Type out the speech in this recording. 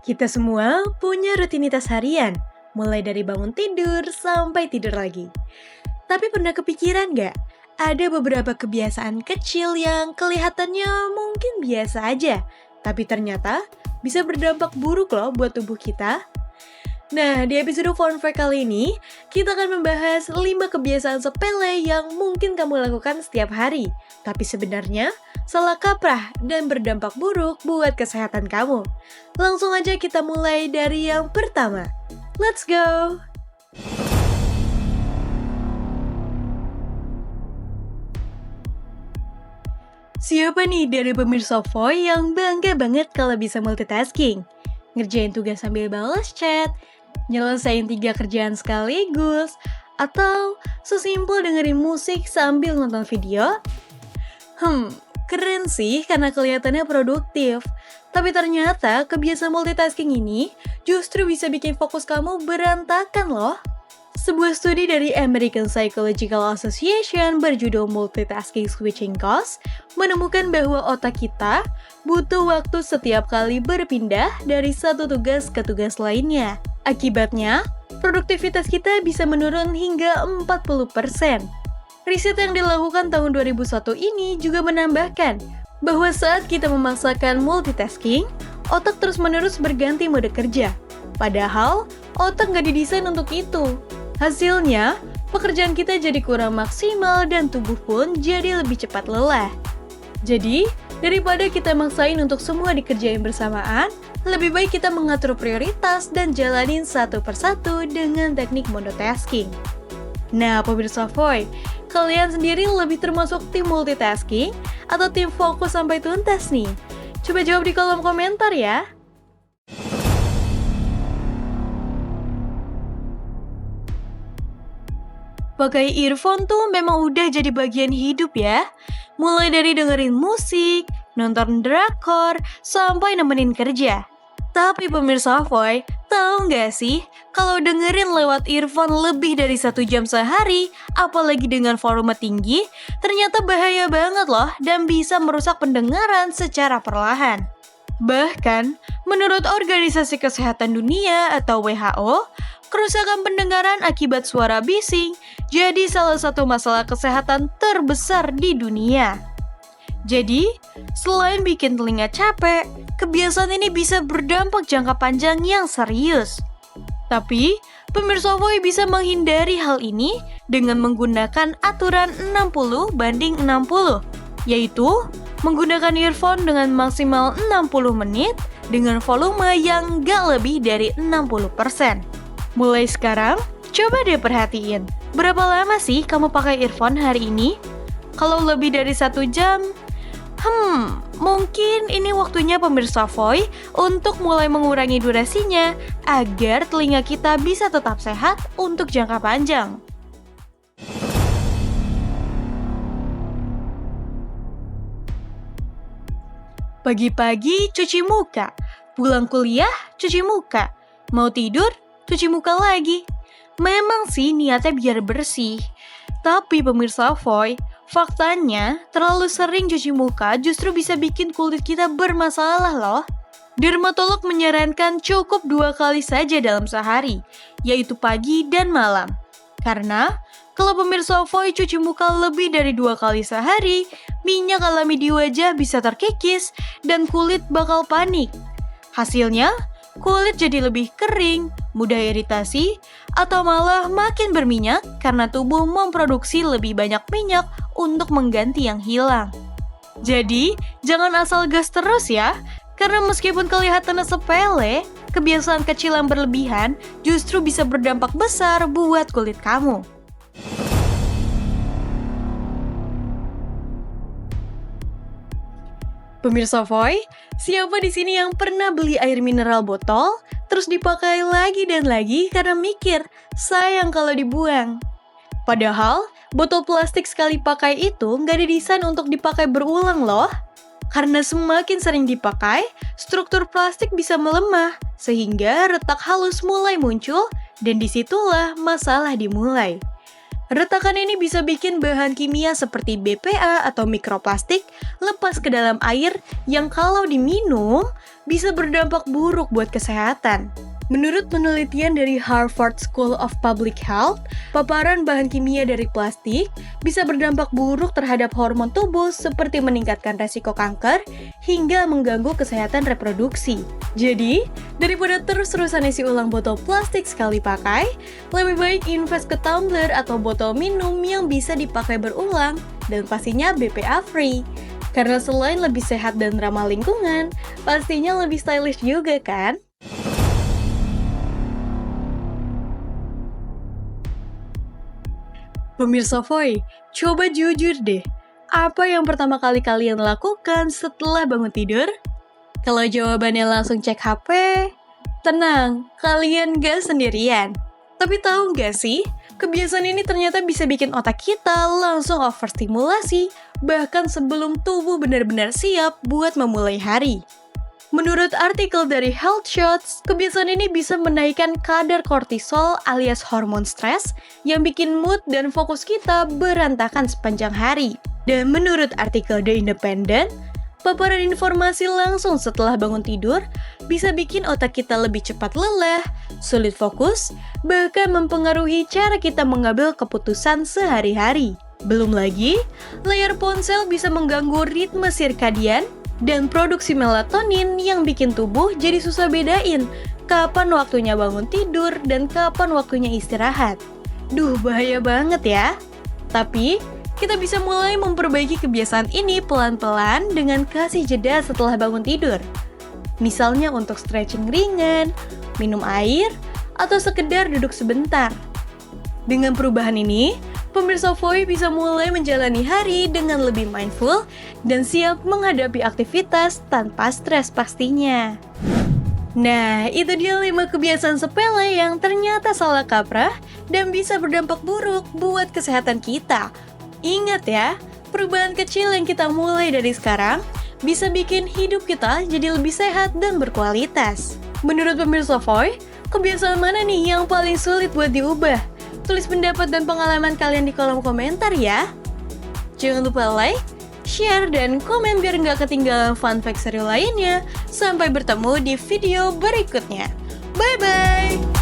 Kita semua punya rutinitas harian, mulai dari bangun tidur sampai tidur lagi. Tapi pernah kepikiran nggak? Ada beberapa kebiasaan kecil yang kelihatannya mungkin biasa aja, tapi ternyata bisa berdampak buruk loh buat tubuh kita. Nah, di episode Fun Fact kali ini, kita akan membahas 5 kebiasaan sepele yang mungkin kamu lakukan setiap hari. Tapi sebenarnya, salah kaprah dan berdampak buruk buat kesehatan kamu. Langsung aja kita mulai dari yang pertama. Let's go! Siapa nih dari pemirsa Voy yang bangga banget kalau bisa multitasking? Ngerjain tugas sambil balas chat, nyelesain 3 kerjaan sekaligus, atau sesimpel dengerin musik sambil nonton video? Keren sih karena kelihatannya produktif. Tapi ternyata kebiasaan multitasking ini justru bisa bikin fokus kamu berantakan loh. Sebuah studi dari American Psychological Association berjudul Multitasking Switching Cost menemukan bahwa otak kita butuh waktu setiap kali berpindah dari satu tugas ke tugas lainnya. Akibatnya, produktivitas kita bisa menurun hingga 40%. Riset yang dilakukan tahun 2001 ini juga menambahkan bahwa saat kita memaksakan multitasking, otak terus-menerus berganti mode kerja. Padahal, otak nggak didesain untuk itu. Hasilnya, pekerjaan kita jadi kurang maksimal dan tubuh pun jadi lebih cepat lelah. Jadi, daripada kita maksain untuk semua dikerjain bersamaan, lebih baik kita mengatur prioritas dan jalanin satu persatu dengan teknik monotasking. Nah, pemirsa Voy, kalian sendiri lebih termasuk tim multitasking atau tim fokus sampai tuntas nih? Coba jawab di kolom komentar ya. Pakai earphone tuh memang udah jadi bagian hidup ya. Mulai dari dengerin musik, nonton drakor, sampai nemenin kerja. Tapi pemirsa Voy, tahu nggak sih, kalau dengerin lewat earphone lebih dari 1 jam sehari, apalagi dengan volume tinggi, ternyata bahaya banget loh dan bisa merusak pendengaran secara perlahan. Bahkan, menurut Organisasi Kesehatan Dunia atau WHO, kerusakan pendengaran akibat suara bising jadi salah satu masalah kesehatan terbesar di dunia. Jadi, selain bikin telinga capek, kebiasaan ini bisa berdampak jangka panjang yang serius. Tapi, pemirsa Voy bisa menghindari hal ini dengan menggunakan aturan 60/60, yaitu menggunakan earphone dengan maksimal 60 menit dengan volume yang gak lebih dari 60%. Mulai sekarang, coba deh perhatiin, berapa lama sih kamu pakai earphone hari ini? Kalau lebih dari 1 jam, mungkin ini waktunya pemirsa Voy untuk mulai mengurangi durasinya agar telinga kita bisa tetap sehat untuk jangka panjang. Pagi-pagi cuci muka, pulang kuliah cuci muka, mau tidur cuci muka lagi. Memang sih niatnya biar bersih. Tapi pemirsa Voy, faktanya terlalu sering cuci muka justru bisa bikin kulit kita bermasalah loh. Dermatolog menyarankan cukup 2 kali saja dalam sehari, yaitu pagi dan malam. Karena kalau pemirsa Voy cuci muka lebih dari 2 kali sehari, minyak alami di wajah bisa terkikis dan kulit bakal panik. Hasilnya, kulit jadi lebih kering, mudah iritasi, atau malah makin berminyak karena tubuh memproduksi lebih banyak minyak untuk mengganti yang hilang. Jadi, jangan asal gas terus ya, karena meskipun kelihatannya sepele, kebiasaan kecil yang berlebihan justru bisa berdampak besar buat kulit kamu. Pemirsa Voy, siapa di sini yang pernah beli air mineral botol, terus dipakai lagi dan lagi karena mikir, sayang kalau dibuang? Padahal, botol plastik sekali pakai itu nggak didesain untuk dipakai berulang loh. Karena semakin sering dipakai, struktur plastik bisa melemah, sehingga retak halus mulai muncul, dan disitulah masalah dimulai. Retakan ini bisa bikin bahan kimia seperti BPA atau mikroplastik lepas ke dalam air yang kalau diminum bisa berdampak buruk buat kesehatan. Menurut penelitian dari Harvard School of Public Health, paparan bahan kimia dari plastik bisa berdampak buruk terhadap hormon tubuh seperti meningkatkan resiko kanker hingga mengganggu kesehatan reproduksi. Jadi, daripada terus-terusan isi ulang botol plastik sekali pakai, lebih baik invest ke tumbler atau botol minum yang bisa dipakai berulang dan pastinya BPA free. Karena selain lebih sehat dan ramah lingkungan, pastinya lebih stylish juga kan? Pemirsa Voy, coba jujur deh, apa yang pertama kali kalian lakukan setelah bangun tidur? Kalau jawabannya langsung cek HP, tenang, kalian gak sendirian. Tapi tahu gak sih, kebiasaan ini ternyata bisa bikin otak kita langsung overstimulasi, bahkan sebelum tubuh benar-benar siap buat memulai hari. Menurut artikel dari Health Shots, kebiasaan ini bisa menaikkan kadar kortisol alias hormon stres yang bikin mood dan fokus kita berantakan sepanjang hari. Dan menurut artikel The Independent, paparan informasi langsung setelah bangun tidur bisa bikin otak kita lebih cepat lelah, sulit fokus, bahkan mempengaruhi cara kita mengambil keputusan sehari-hari. Belum lagi, layar ponsel bisa mengganggu ritme sirkadian dan produksi melatonin yang bikin tubuh jadi susah bedain kapan waktunya bangun tidur dan kapan waktunya istirahat. Duh, bahaya banget ya. Tapi, kita bisa mulai memperbaiki kebiasaan ini pelan-pelan dengan kasih jeda setelah bangun tidur. Misalnya untuk stretching ringan, minum air, atau sekedar duduk sebentar. Dengan perubahan ini, pemirsa Voy bisa mulai menjalani hari dengan lebih mindful dan siap menghadapi aktivitas tanpa stres pastinya. Nah, itu dia 5 kebiasaan sepele yang ternyata salah kaprah dan bisa berdampak buruk buat kesehatan kita. Ingat ya, perubahan kecil yang kita mulai dari sekarang bisa bikin hidup kita jadi lebih sehat dan berkualitas. Menurut pemirsa Voy, kebiasaan mana nih yang paling sulit buat diubah? Tulis pendapat dan pengalaman kalian di kolom komentar ya. Jangan lupa like, share, dan komen biar nggak ketinggalan fun fact seru lainnya. Sampai bertemu di video berikutnya. Bye-bye!